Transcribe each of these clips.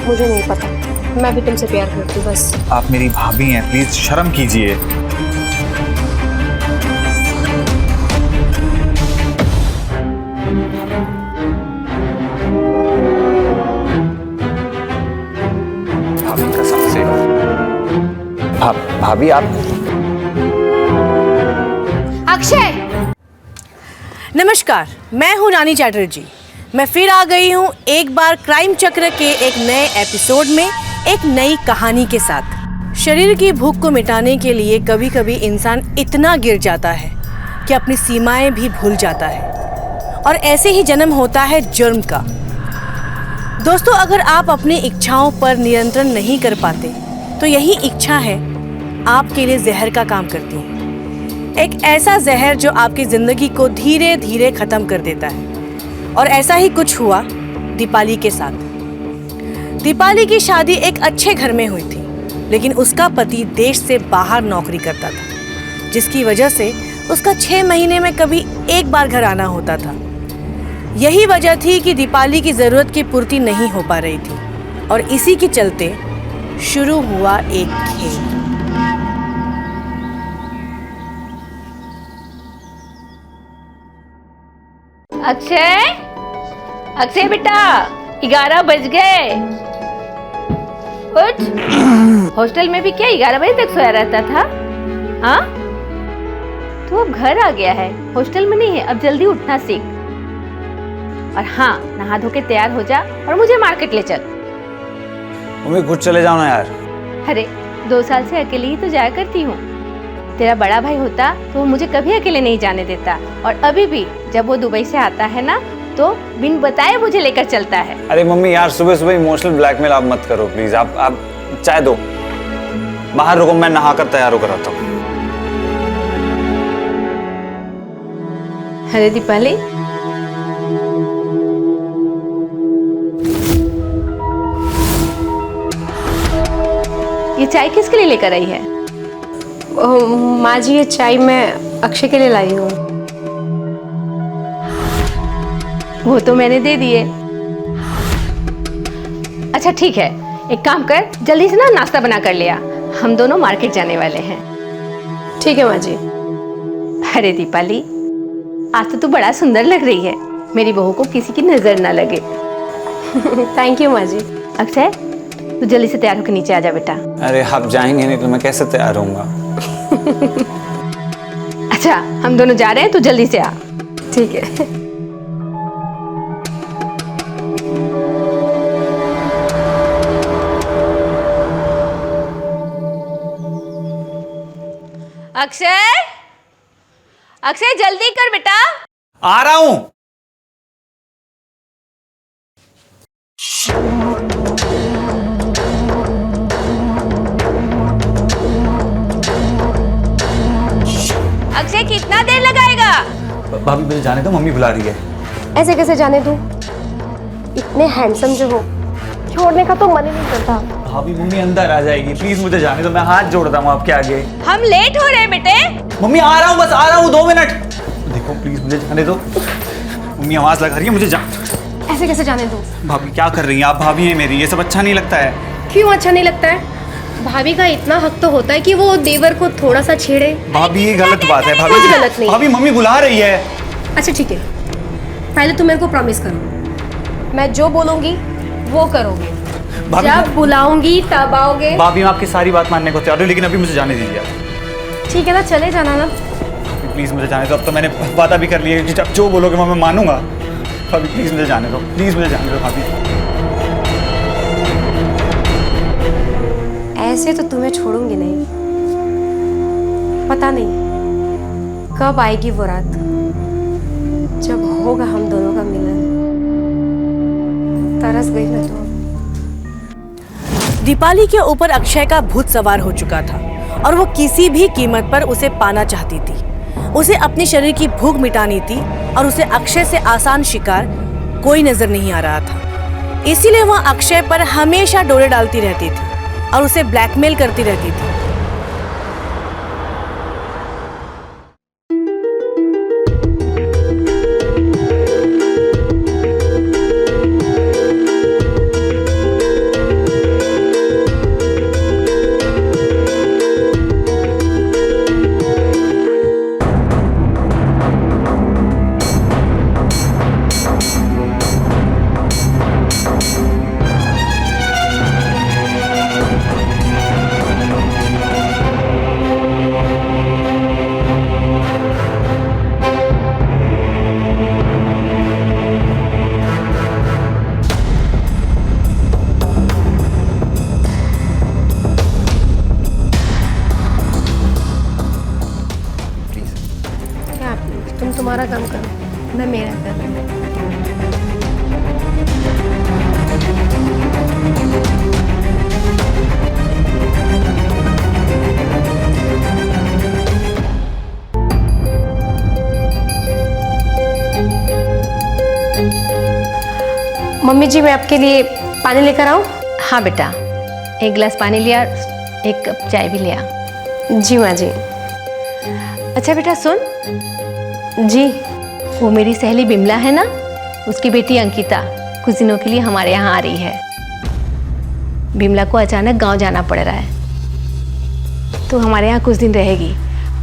मुझे नहीं पता, मैं भी तुमसे प्यार करती हूँ बस। आप मेरी भाभी हैं, प्लीज शर्म कीजिए। भाभी कसम से। भाभी आप। अक्षय, नमस्कार, मैं हूं रानी चैटर्जी। मैं फिर आ गई हूं एक बार क्राइम चक्र के एक नए एपिसोड में एक नई कहानी के साथ। शरीर की भूख को मिटाने के लिए कभी कभी इंसान इतना गिर जाता है कि अपनी सीमाएं भी भूल जाता है, और ऐसे ही जन्म होता है जुर्म का। दोस्तों, अगर आप अपनी इच्छाओं पर नियंत्रण नहीं कर पाते तो यही इच्छा है आपके लिए जहर का काम करती है। एक ऐसा जहर जो आपकी जिंदगी को धीरे धीरे खत्म कर देता है। और ऐसा ही कुछ हुआ दीपाली के साथ। दीपाली की शादी एक अच्छे घर में हुई थी, लेकिन उसका पति देश से बाहर नौकरी करता था, जिसकी वजह से उसका 6 महीने में कभी एक बार घर आना होता था। यही वजह थी कि दीपाली की जरूरत की पूर्ति नहीं हो पा रही थी, और इसी के चलते शुरू हुआ एक खेल। अक्षय, अक्षय बेटा, 11 बज गए। उठ। हॉस्टल में भी क्या 11 बजे तक सोया रहता था? हाँ, तू अब घर आ गया है, हॉस्टल में नहीं है। अब जल्दी उठना सीख। और हाँ, नहा धो के तैयार हो जा और मुझे मार्केट ले चल। मम्मी खुद चले जाओ ना यार। अरे, 2 साल से अकेले ही तो जाया करती हूँ। तेरा बड़ा भाई होता तो वो मुझे कभी अकेले नहीं जाने देता, और अभी भी जब वो दुबई से आता है ना, तो बिन बताए मुझे लेकर चलता है। अरे मम्मी यार, सुबह सुबह इमोशनल ब्लैकमेल आप मत करो प्लीज। आप चाय दो, बाहर रुको, मैं नहा कर तैयार होकर आता हूँ। अरे दीपाली, ये चाय किसके लिए लेकर आई है? माँ जी, ये चाय मैं अक्षय के लिए लाई हूँ। वो तो मैंने दे दिए। अच्छा ठीक है, एक काम कर, जल्दी से ना नाश्ता बना कर लिया, हम दोनों मार्केट जाने वाले हैं। ठीक है माँ जी। अरे दीपाली, आज तो तू बड़ा सुंदर लग रही है। मेरी बहू को किसी की नजर ना लगे। थैंक यू माँ जी। अक्षय, तू जल्दी से तैयार होकर नीचे आ जा बेटा। अरे आप जाएंगे नहीं तो मैं कैसे तैयार होऊंगा? अच्छा, हम दोनों जा रहे हैं, तू जल्दी से आ। ठीक है। अक्षय, अक्षय जल्दी कर बेटा। आ रहा हूं। अक्षय, कितना देर लगाएगा? भाभी मुझे जाने दो, मम्मी बुला रही है। ऐसे कैसे जाने दूँ? इतने हैंडसम जो हो, छोड़ने का तो मन ही नहीं करता। भाभी मम्मी अंदर आ जाएगी, प्लीज मुझे जाने दो, मैं हाथ जोड़ता हूँ आपके आगे। हम लेट हो रहे हैं बेटे। मम्मी आ रहा हूँ, बस आ रहा हूँ, 2 मिनट। देखो प्लीज मुझे जाने दो। मम्मी आवाज लगा रही है, मुझे जा। ऐसे कैसे जाने दूँ? भाभी क्या कर रही हैं आप? भाभी हैं मेरी, ये सब अच्छा नहीं लगता है। क्यों अच्छा नहीं लगता है? भाभी का इतना हक तो होता है कि वो देवर को थोड़ा सा छेड़े। भाभी ये गलत बात है। भाभी कुछ गलत नहीं। भाभी मम्मी बुला रही है। अच्छा ठीक है, पहले तुम मेरे को प्रॉमिस करो, मैं जो बोलूंगी वो करोगे। जब बुलाऊंगी तब आओगे। भाभी मैं आपकी सारी बात मानने को तैयार हूँ, लेकिन अभी मुझे जाने दीजिए आप। ठीक है ना, चले जाना ना। प्लीज मुझे जाने दो। अब तो मैंने वादा भी कर लिया है कि जब जो बोलोगे मैं मानूंगा। भाभी प्लीज मुझे जाने दो, प्लीज मुझे जाने दो भाभी। ऐसे तो तुम्हें छोड़ूंगी नहीं। पता नहीं कब आएगी वो रात जब होगा हम दोनों का मिलन। तरस गई मैं तो। दीपाली के ऊपर अक्षय का भूत सवार हो चुका था, और वो किसी भी कीमत पर उसे पाना चाहती थी। उसे अपने शरीर की भूख मिटानी थी, और उसे अक्षय से आसान शिकार कोई नजर नहीं आ रहा था। इसीलिए वह अक्षय पर हमेशा डोरे डालती रहती थी और उसे ब्लैकमेल करती रहती थी। तुम्हारा काम करो, मैं मेरा कर रही हूँ। मम्मी जी, मैं आपके लिए पानी लेकर आऊँ? हाँ बेटा, एक गिलास पानी लिया, एक कप चाय भी लिया। जी माँ जी। अच्छा बेटा सुन, जी। वो मेरी सहेली बिमला है ना, उसकी बेटी अंकिता कुछ दिनों के लिए हमारे यहाँ आ रही है। बिमला को अचानक गांव जाना पड़ रहा है, तो हमारे यहाँ कुछ दिन रहेगी।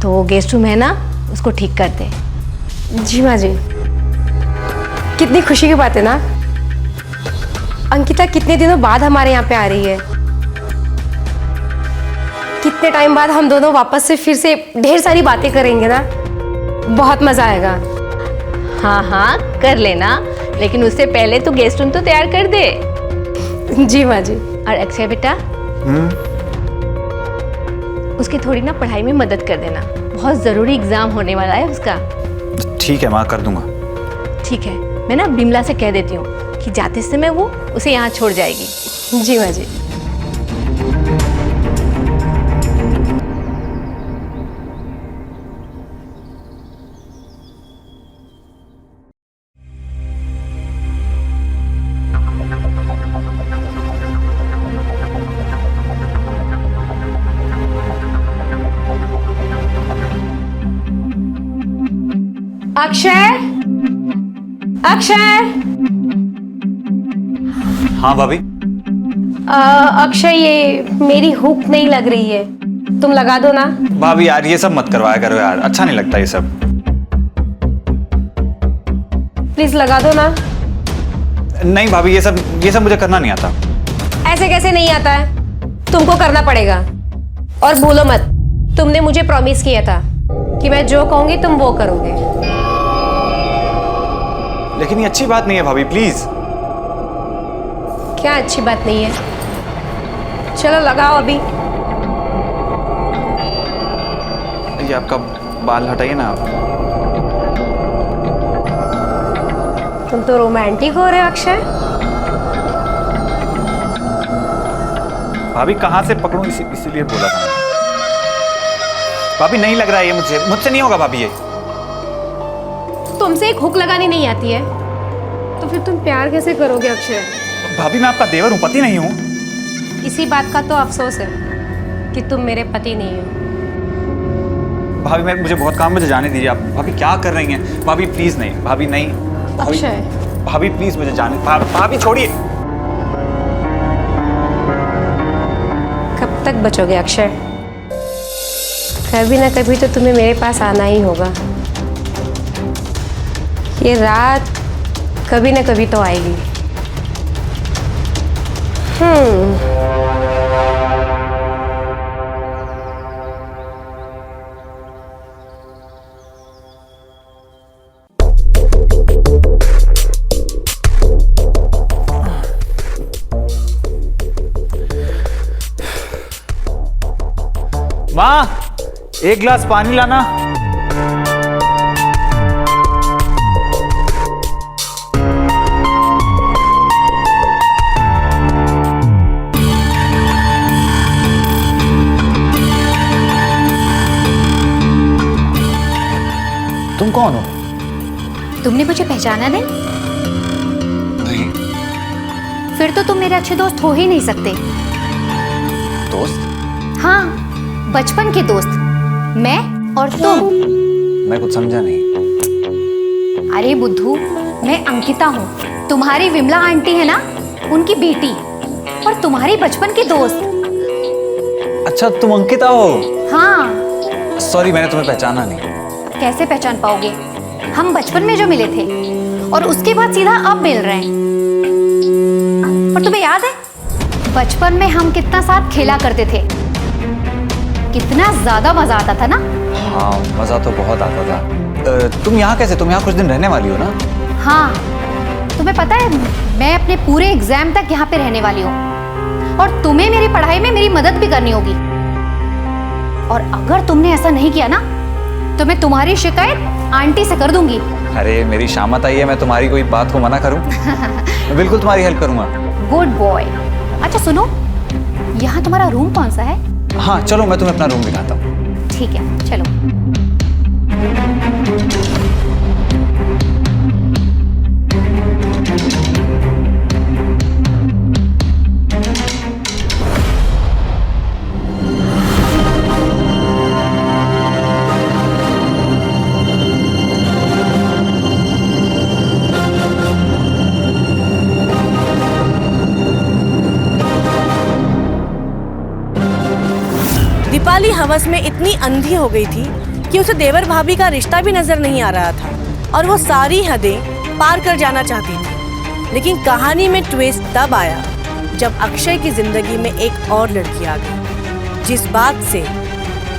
तो वो गेस्ट रूम है ना, उसको ठीक कर दे। जी माँ जी। कितनी खुशी की बात है ना, अंकिता कितने दिनों बाद हमारे यहाँ पे आ रही है। कितने टाइम बाद हम दोनों वापस से फिर से ढेर सारी बातें करेंगे ना, बहुत मजा आएगा। हाँ हाँ कर लेना, लेकिन उससे पहले तू गेस्ट रूम तो तैयार कर दे। जी माँ जी। और अक्षय बेटा, उसकी थोड़ी ना पढ़ाई में मदद कर देना, बहुत ज़रूरी एग्ज़ाम होने वाला है उसका। ठीक है माँ, कर दूंगा। ठीक है, मैं ना बिमला से कह देती हूँ कि जाते समय वो उसे यहाँ छोड़ जाएगी। जी माँ जी। अक्षय, अक्षय। हाँ भाभी। अक्षय, ये मेरी हुक नहीं लग रही है, तुम लगा दो ना। भाभी यार ये सब मत करवाया करो यार, अच्छा नहीं लगता ये सब। प्लीज लगा दो ना। नहीं भाभी, ये सब मुझे करना नहीं आता। ऐसे कैसे नहीं आता है, तुमको करना पड़ेगा। और भूलो मत, तुमने मुझे प्रॉमिस किया था कि मैं जो कहूंगी तुम वो करोगे। लेकिन ये अच्छी बात नहीं है भाभी, प्लीज। क्या अच्छी बात नहीं है? चलो लगाओ अभी। ये आपका बाल हटाइए ना आप। तुम तो रोमांटिक हो रहे हो अक्षय। भाभी कहाँ से पकड़ूं, इसीलिए बोला था। भाभी नहीं लग रहा है ये मुझसे नहीं होगा भाभी ये। तुमसे एक हुक लगानी नहीं आती है तो फिर तुम प्यार कैसे करोगे अक्षय? भाभी मैं आपका देवर हूँ, पति नहीं हूँ। इसी बात का तो अफसोस है कि तुम मेरे पति नहीं हो। भाभी मुझे बहुत काम, मुझे जाने दीजिए आप। भाभी क्या कर रही हैं? भाभी प्लीज नहीं, भाभी नहीं। अक्षय, भाभी प्लीज मुझे जाने। भाभी छोड़िए। कब तक बचोगे अक्षय? कभी ना कभी तो तुम्हें मेरे पास आना ही होगा। ये रात कभी ना कभी तो आएगी। माँ, एक गिलास पानी लाना। तुम कौन हो? तुमने मुझे पहचाना नहीं? फिर तो तुम मेरे अच्छे दोस्त हो ही नहीं सकते। दोस्त? हाँ, बचपन के दोस्त, मैं और तुम। मैं कुछ समझा नहीं। अरे बुद्धू, मैं अंकिता हूँ, तुम्हारी विमला आंटी है ना, उनकी बेटी, और तुम्हारी बचपन की दोस्त। अच्छा तुम अंकिता हो? हाँ। सॉरी, मैंने तुम्हें पहचाना नहीं। कैसे पहचान पाओगे? हम बचपन में जो मिले थे और उसके बाद सीधा अब मिल रहे हैं। और तुम्हें याद है बचपन में हम कितना साथ खेला करते थे, कितना ज्यादा मजा आता था ना? हाँ मजा तो बहुत आता था। तुम यहाँ कैसे? तुम यहाँ कुछ दिन रहने वाली हो ना? हाँ, तुम्हें पता है मैं अपने पूरे एग्जाम तक यहाँ पे रहने वाली हूँ, और तुम्हें मेरी पढ़ाई में मेरी मदद भी करनी होगी। और अगर तुमने ऐसा नहीं किया ना तो मैं तुम्हारी शिकायत आंटी से कर दूंगी। अरे मेरी शामत आई है, मैं तुम्हारी कोई बात को मना करूं? मैं बिल्कुल तुम्हारी हेल्प करूंगा। Good boy. अच्छा सुनो, यहाँ तुम्हारा रूम कौन सा है? हाँ चलो मैं तुम्हें अपना रूम दिखाता हूँ। ठीक है चलो। दीपाली हवस में इतनी अंधी हो गई थी कि उसे देवर भाभी का रिश्ता भी नजर नहीं आ रहा था और वो सारी हदें पार कर जाना चाहती थी। लेकिन कहानी में ट्विस्ट तब आया जब अक्षय की जिंदगी में एक और लड़की आ गई, जिस बात से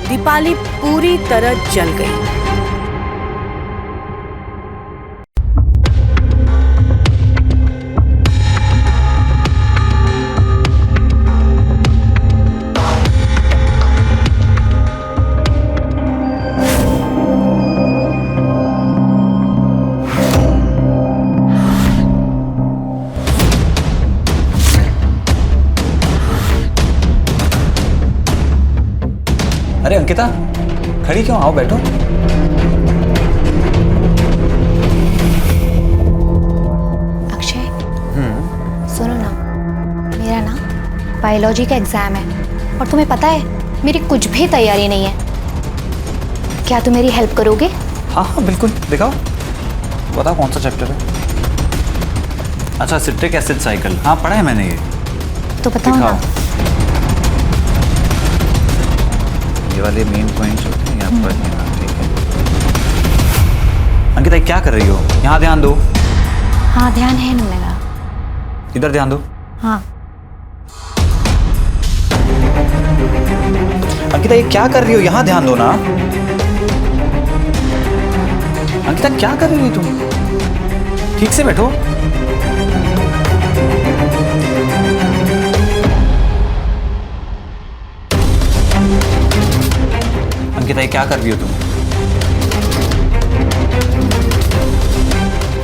दीपाली पूरी तरह जल गई। अरे अंकिता, खड़ी क्यों? आओ बैठो। अक्षय सुनो ना, मेरा ना बायोलॉजी का एग्जाम है और तुम्हें पता है मेरी कुछ भी तैयारी नहीं है। क्या तुम मेरी हेल्प करोगे? हाँ हाँ बिल्कुल, दिखाओ। बताओ कौन सा चैप्टर है? अच्छा, सिट्रिक एसिड साइकिल। हाँ पढ़ा है मैंने ये। तो बताओ ना। ये वाले मेन पॉइंट्स होते हैं यहाँ पर। ठीक है अंकिता, क्या कर रही हो? यहाँ ध्यान दो। हाँ ध्यान है ना मेरा। इधर ध्यान दो। हाँ अंकिता, ये क्या कर रही हो? यहाँ ध्यान दो ना। अंकिता क्या कर रही हो तुम? ठीक से बैठो। अंकिता, ये क्या कर रही हो तुम?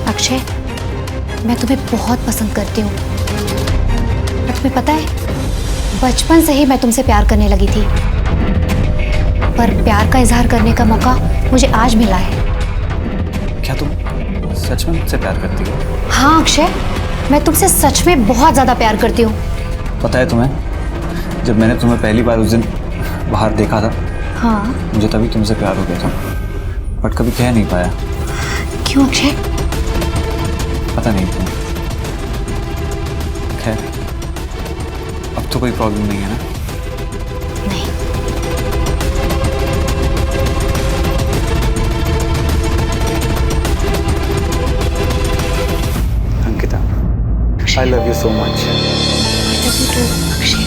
अक्षय, मैं तुम्हें बहुत पसंद करती हूँ। और तुम्हें पता है, बचपन से ही मैं तुमसे प्यार करने लगी थी, पर प्यार का इजहार करने का मौका मुझे आज मिला है। क्या तुम सच में मुझसे प्यार करती हो? हाँ अक्षय, मैं तुमसे सच में बहुत ज्यादा प्यार करती हूँ। पता है तुम्हें, जब मैंने तुम्हें पहली बार उस दिन बाहर देखा था, हाँ मुझे तभी तुमसे प्यार हो गया था, बट कभी कह नहीं पाया। क्यों अक्षय? पता नहीं क्यों। खैर, अब तो कोई प्रॉब्लम नहीं है ना? नहीं। Ankita, I love you so much. Akshay,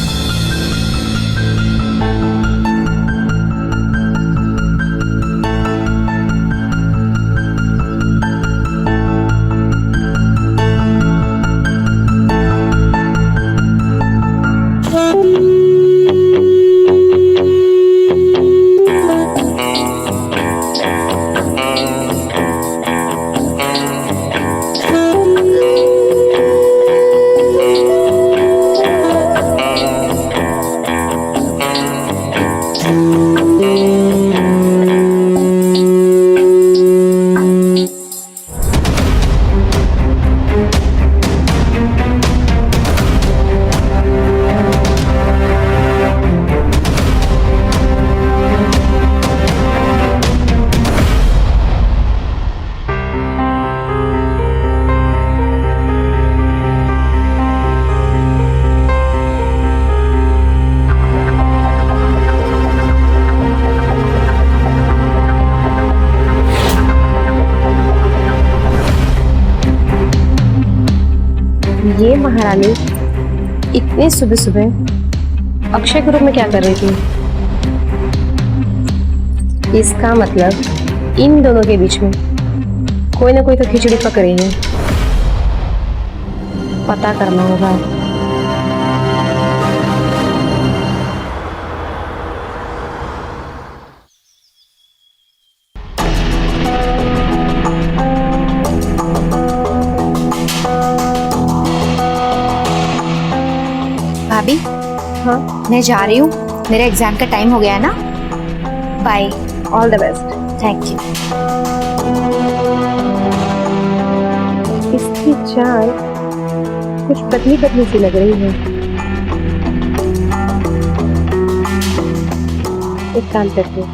ये महारानी इतनी सुबह सुबह अक्षय के रूम में क्या कर रही थी? इसका मतलब इन दोनों के बीच में कोई ना कोई तो खिचड़ी पक रही है। पता करना होगा। भाभी, हाँ, मैं जा रही हूँ, मेरा एग्जाम का टाइम हो गया है ना। Bye. All the best. Thank you. इसकी चाल कुछ पतली पतली सी लग रही है। एक काम करते हैं,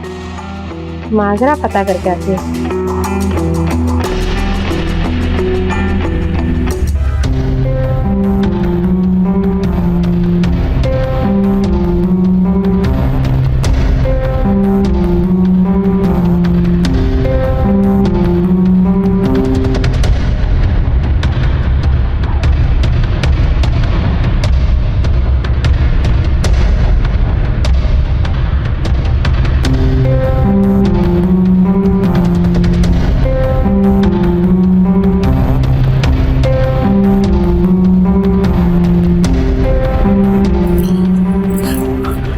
माजरा पता करके आते हैं।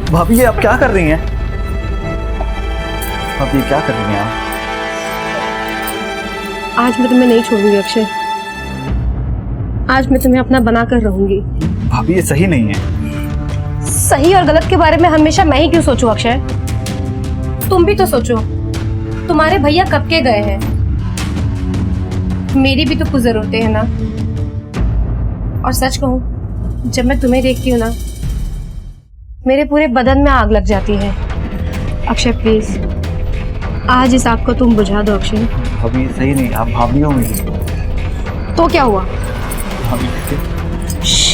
भाभी ये आप क्या कर रही हैं? भाभी क्या कर रही हैं आप? आज मैं तुम्हें नहीं छोड़ूंगी अक्षय। आज मैं तुम्हें अपना बनाकर रहूंगी। भाभी ये सही नहीं है। सही और गलत के बारे में हमेशा मैं ही क्यों सोचूं अक्षय? तुम भी तो सोचो, तुम्हारे भैया कब के गए हैं? मेरी भी तो कुछ जरूरतें हैं ना। और सच कहूं, जब मैं तुम्हें देखती हूँ ना, मेरे पूरे बदन में आग लग जाती है। अक्षय प्लीज, आज इस आग को तुम बुझा दो अक्षय। भाभी ये सही नहीं, आप भाभी हो मेरी। तो क्या हुआ? भाभी देखिए। श्श।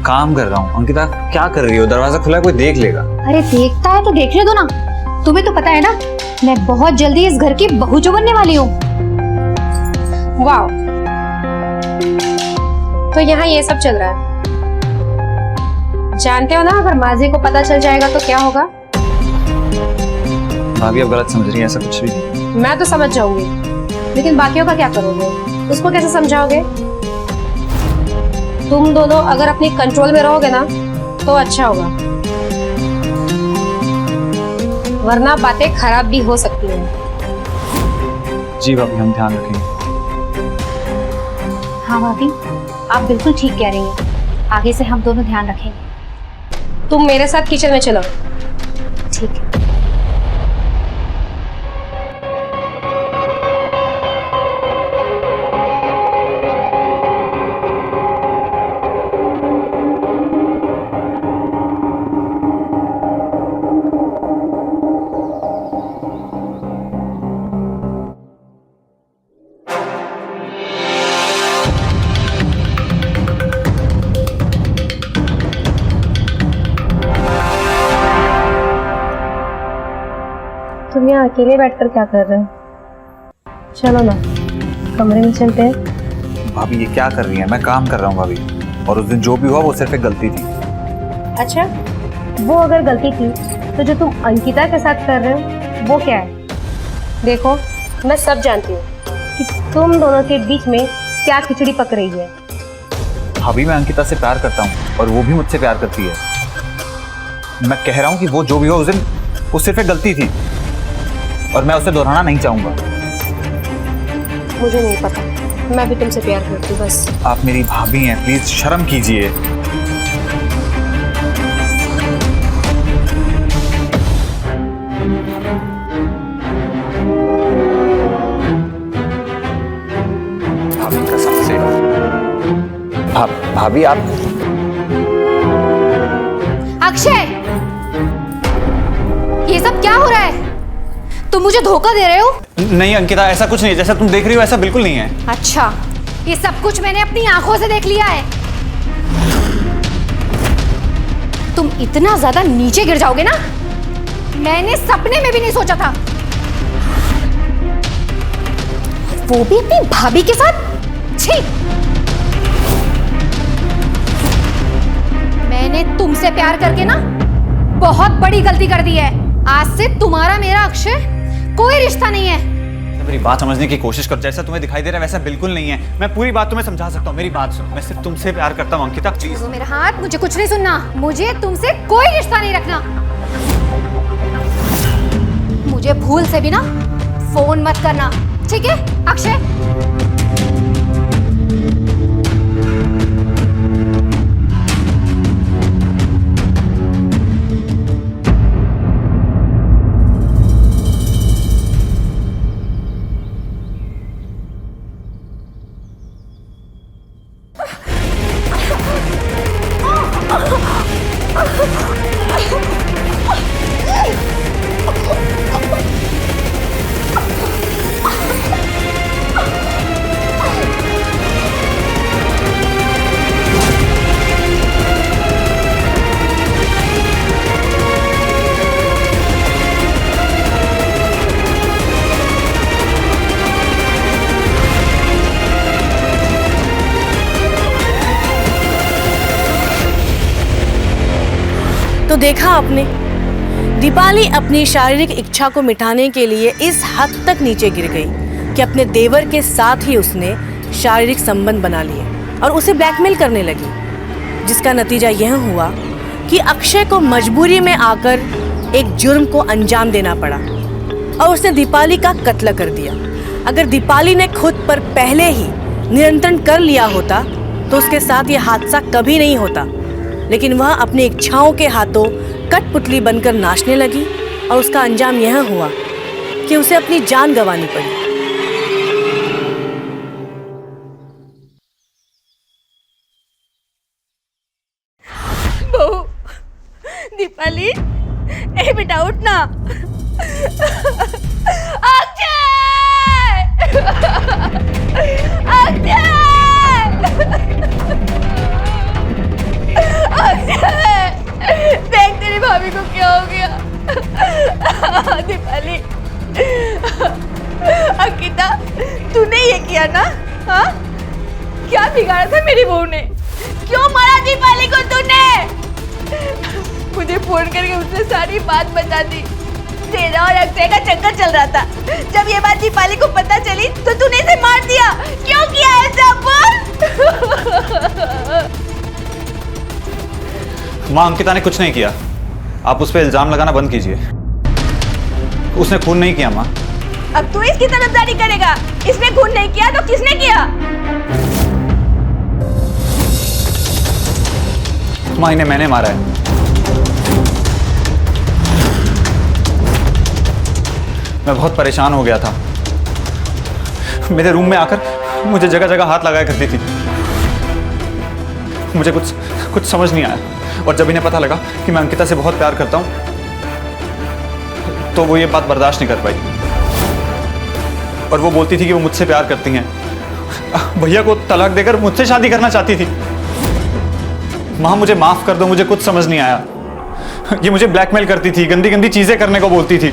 काम कर रहा हूँ। अंकिता क्या कर रही हो? दरवाजा खुला है, कोई देख लेगा। अरे देखता है तो देख ले दो ना। तुम्हें तो पता है ना, मैं बहुत जल्दी इस घर की बहू जो बनने वाली हूँ। वाह, तो यहाँ ये सब चल रहा है। जानते हो ना, अगर माजी को पता चल जाएगा तो क्या होगा? भाभी अब गलत समझ रही है, ऐसा कुछ भी नहीं। मैं तो समझ जाऊंगी, लेकिन बाकियों का क्या करोगे? उसको कैसे समझाओगे? तुम दोनों अगर अपनी कंट्रोल में रहोगे ना तो अच्छा होगा, वरना बातें खराब भी हो सकती हैं। जी भाभी, हम ध्यान रखेंगे। हाँ भाभी, आप बिल्कुल ठीक कह रही हैं। आगे से हम दोनों ध्यान रखेंगे। तुम मेरे साथ किचन में चलो। ठीक है। तुम यहाँ अकेले बैठकर क्या कर रहे हो? चलो ना, कमरे में चलते हैं। भाभी ये क्या कर रही है? मैं काम कर रहा हूँ भाभी, और उस दिन जो भी हुआ वो सिर्फ एक गलती थी। अच्छा, वो अगर गलती थी तो जो तुम अंकिता के साथ कर रहे हो वो क्या है? देखो, मैं सब जानती हूँ कि तुम दोनों के बीच में क्या खिचड़ी पक रही है। भाभी मैं अंकिता से प्यार करता हूँ और वो भी मुझसे प्यार करती है। मैं कह रहा हूँ कि वो जो भी हो उस दिन वो सिर्फ एक गलती थी और मैं उसे दोहराना नहीं चाहूंगा। मुझे नहीं पता, मैं भी तुमसे प्यार करती हूँ बस। आप मेरी भाभी हैं, प्लीज शर्म कीजिए। भाभी कसम से। भाभी आप। अक्षय, ये सब क्या हो रहा है? तुम मुझे धोखा दे रहे हो? नहीं अंकिता, ऐसा कुछ नहीं, जैसा तुम देख रही हो ऐसा बिल्कुल नहीं है। अच्छा, ये सब कुछ मैंने अपनी आंखों से देख लिया है। तुम इतना ज्यादा नीचे गिर जाओगे ना, मैंने सपने में भी नहीं सोचा था। वो भी अपनी भाभी के साथ। छी! मैंने तुमसे प्यार करके ना बहुत बड़ी गलती कर दी है। आज से तुम्हारा मेरा अक्षय कोई रिश्ता नहीं है। मेरी बात समझने की कोशिश कर, जैसा तुम्हें दिखाई दे रहा है वैसा बिल्कुल नहीं है। मैं पूरी बात तुम्हें समझा सकता हूँ, मेरी बात सुन। मैं सिर्फ तुमसे प्यार करता हूँ अंकिता, प्लीज। छोड़ो मेरा हाथ, मुझे कुछ नहीं सुनना। मुझे तुमसे कोई रिश्ता नहीं रखना। मुझे भूल से भी ना फोन मत करना, ठीक है अक्षय? तो देखा आपने, दीपाली अपनी शारीरिक इच्छा को मिटाने के लिए इस हद तक नीचे गिर गई कि अपने देवर के साथ ही उसने शारीरिक संबंध बना लिए और उसे ब्लैकमेल करने लगी, जिसका नतीजा यह हुआ कि अक्षय को मजबूरी में आकर एक जुर्म को अंजाम देना पड़ा और उसने दीपाली का कत्ल कर दिया। अगर दीपाली ने खुद पर पहले ही नियंत्रण कर लिया होता तो उसके साथ यह हादसा कभी नहीं होता, लेकिन वह अपनी इच्छाओं के हाथों कठपुतली बनकर नाचने लगी और उसका अंजाम यह हुआ कि उसे अपनी जान गंवानी पड़ी। बहू, दीपाली, ए बेटा उठ ना। अक्षय! अक्षय! देख तेरी भाभी को क्या हो गया। दीपाली, अंकिता, तूने ये किया ना? हाँ, क्या बिगाड़ा था मेरी बहू ने? क्यों मारा दीपाली को तूने? मुझे फोन करके उसने सारी बात बता दी। तेरा और अक्षय का चक्कर चल रहा था। जब ये बात दीपाली को पता चली तो तूने इसे मार दिया। क्यों किया ऐसा? बोल। माँ, अंकिता ने कुछ नहीं किया। आप उस पर इल्जाम लगाना बंद कीजिए। उसने खून नहीं किया माँ। अब तू इसकी तरफदारी करेगा? इसने खून नहीं किया तो किसने किया? माँ, इन्हें मैंने मारा है। मैं बहुत परेशान हो गया था। मेरे रूम में आकर मुझे जगह जगह हाथ लगाया करती थी। मुझे कुछ समझ नहीं आया और जब इन्हें पता लगा कि मैं अंकिता से बहुत प्यार करता हूँ तो वो ये बात बर्दाश्त नहीं कर पाई और वो बोलती थी कि वो मुझसे प्यार करती हैं। भैया को तलाक देकर मुझसे शादी करना चाहती थी। माँ, मुझे माफ कर दो, मुझे कुछ समझ नहीं आया। ये मुझे ब्लैकमेल करती थी, गंदी गंदी चीजें करने को बोलती थी।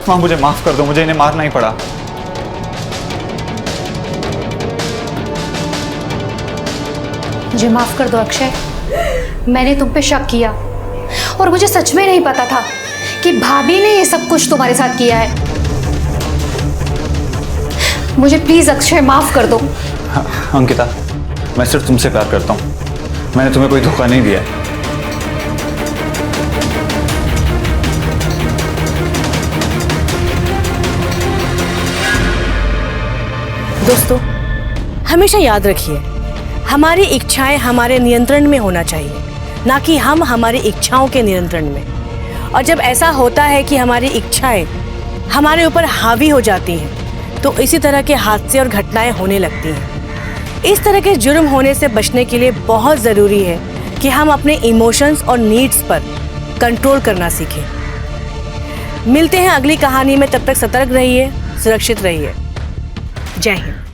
माँ, मुझे माफ कर दो, मुझे इन्हें मारना ही पड़ा। मुझे माफ कर दो अक्षय, मैंने तुम पे शक किया और मुझे सच में नहीं पता था कि भाभी ने ये सब कुछ तुम्हारे साथ किया है। मुझे प्लीज अक्षय माफ कर दो। अंकिता, मैं सिर्फ तुमसे प्यार करता हूँ। मैंने तुम्हें कोई धोखा नहीं दिया है। दोस्तों, हमेशा याद रखिए, हमारी इच्छाएं हमारे नियंत्रण में होना चाहिए, ना कि हम हमारी इच्छाओं के नियंत्रण में। और जब ऐसा होता है कि हमारी इच्छाएं हमारे ऊपर हावी हो जाती हैं तो इसी तरह के हादसे और घटनाएं होने लगती हैं। इस तरह के जुर्म होने से बचने के लिए बहुत ज़रूरी है कि हम अपने इमोशंस और नीड्स पर कंट्रोल करना सीखें। मिलते हैं अगली कहानी में, तब तक सतर्क रहिए, सुरक्षित रहिए। जय हिंद।